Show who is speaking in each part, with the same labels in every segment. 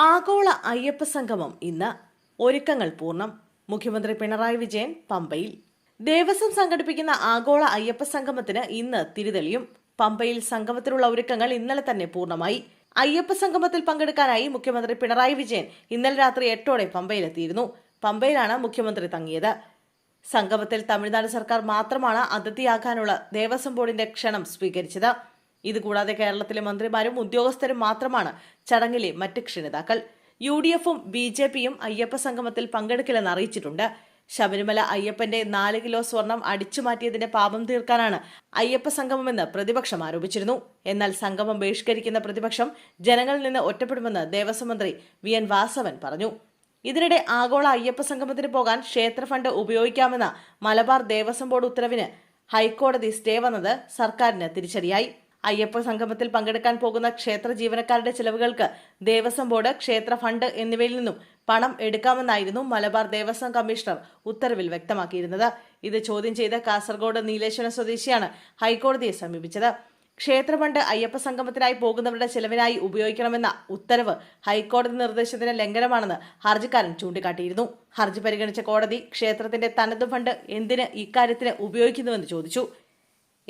Speaker 1: ആഗോള അയ്യപ്പ സംഗമം ഇന്ന്. ഒരുക്കങ്ങൾ പൂർണ്ണം. മുഖ്യമന്ത്രി പിണറായി വിജയൻ പമ്പയിൽ. ദേവസ്വം സംഘടിപ്പിക്കുന്ന ആഗോള അയ്യപ്പ സംഗമത്തിന് ഇന്ന് തിരിതെളിയും. പമ്പയിൽ സംഗമത്തിനുള്ള ഒരുക്കങ്ങൾ ഇന്നലെ തന്നെ പൂർണ്ണമായി. അയ്യപ്പ സംഗമത്തിൽ പങ്കെടുക്കാനായി മുഖ്യമന്ത്രി പിണറായി വിജയൻ ഇന്നലെ രാത്രി 8 പമ്പയിലെത്തിയിരുന്നു. പമ്പയിലാണ് മുഖ്യമന്ത്രി തങ്ങിയത്. സംഗമത്തിൽ തമിഴ്നാട് സർക്കാർ മാത്രമാണ് അതിഥിയാകാനുള്ള ദേവസ്വം ബോർഡിന്റെ ക്ഷണം സ്വീകരിച്ചത്. ഇതുകൂടാതെ കേരളത്തിലെ മന്ത്രിമാരും ഉദ്യോഗസ്ഥരും മാത്രമാണ് ചടങ്ങിലെ മറ്റ് ക്ഷണിതാക്കൾ. UDFും BJPയും അയ്യപ്പ സംഗമത്തിൽ പങ്കെടുക്കില്ലെന്ന് അറിയിച്ചിട്ടുണ്ട്. ശബരിമല അയ്യപ്പന്റെ 4 കിലോ സ്വർണം അടിച്ചുമാറ്റിയതിന്റെ പാപം തീർക്കാനാണ് അയ്യപ്പ സംഗമമെന്ന് പ്രതിപക്ഷം ആരോപിച്ചിരുന്നു. എന്നാൽ സംഗമം ബഹിഷ്കരിക്കുന്ന പ്രതിപക്ഷം ജനങ്ങളിൽ നിന്ന് ഒറ്റപ്പെടുമെന്ന് ദേവസ്വം മന്ത്രി VN വാസവൻ പറഞ്ഞു. ഇതിനിടെ ആഗോള അയ്യപ്പ സംഗമത്തിന് പോകാൻ ക്ഷേത്ര ഫണ്ട് ഉപയോഗിക്കാമെന്ന മലബാർ ദേവസ്വം ബോർഡ് ഉത്തരവിന് ഹൈക്കോടതി സ്റ്റേ വന്നത് സർക്കാരിന് തിരിച്ചടിയായി. അയ്യപ്പ സംഗമത്തിൽ പങ്കെടുക്കാൻ പോകുന്ന ക്ഷേത്ര ജീവനക്കാരുടെ ചെലവുകൾക്ക് ദേവസ്വം ബോർഡ്, ക്ഷേത്ര ഫണ്ട് എന്നിവയിൽ നിന്നും പണം എടുക്കാമെന്നായിരുന്നു മലബാർ ദേവസ്വം കമ്മീഷണർ ഉത്തരവിൽ വ്യക്തമാക്കിയിരുന്നത്. ഇത് ചോദ്യം ചെയ്ത് കാസർഗോഡ് നീലേശ്വരം സ്വദേശിയാണ് ഹൈക്കോടതിയെ സമീപിച്ചത്. ക്ഷേത്ര ഫണ്ട് അയ്യപ്പ സംഗമത്തിനായി പോകുന്നവരുടെ ചെലവിനായി ഉപയോഗിക്കണമെന്ന ഉത്തരവ് ഹൈക്കോടതി നിർദ്ദേശത്തിന് ലംഘനമാണെന്ന് ഹർജിക്കാരൻ ചൂണ്ടിക്കാട്ടിയിരുന്നു. ഹർജി പരിഗണിച്ച കോടതി ക്ഷേത്രത്തിന്റെ തനത് ഫണ്ട് എന്തിന് ഇക്കാര്യത്തിന് ഉപയോഗിക്കുന്നുവെന്ന് ചോദിച്ചു.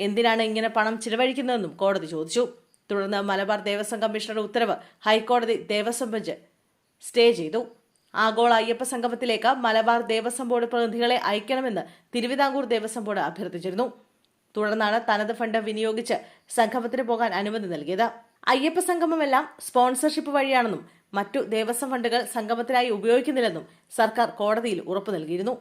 Speaker 1: എന്തിനാണ് ഇങ്ങനെ പണം ചിലവഴിക്കുന്നതെന്നും കോടതി ചോദിച്ചു. തുടർന്ന് മലബാർ ദേവസ്വം കമ്മീഷണറുടെ ഉത്തരവ് ഹൈക്കോടതി ദേവസ്വം ബെഞ്ച് സ്റ്റേ ചെയ്തു. ആഗോള അയ്യപ്പ സംഗമത്തിലേക്ക് മലബാർ ദേവസ്വം ബോർഡ് പ്രതിനിധികളെ അയക്കണമെന്ന് തിരുവിതാംകൂർ ദേവസ്വം ബോർഡ് അഭ്യർത്ഥിച്ചിരുന്നു. തുടർന്നാണ് തനത് ഫണ്ട് വിനിയോഗിച്ച് സംഗമത്തിന് പോകാൻ അനുമതി നൽകിയത്. അയ്യപ്പ സംഗമമെല്ലാം സ്പോൺസർഷിപ്പ് വഴിയാണെന്നും മറ്റു ദേവസ്വം ഫണ്ടുകൾ സംഗമത്തിനായി ഉപയോഗിക്കുന്നില്ലെന്നും സർക്കാർ കോടതിയിൽ ഉറപ്പു നൽകിയിരുന്നു.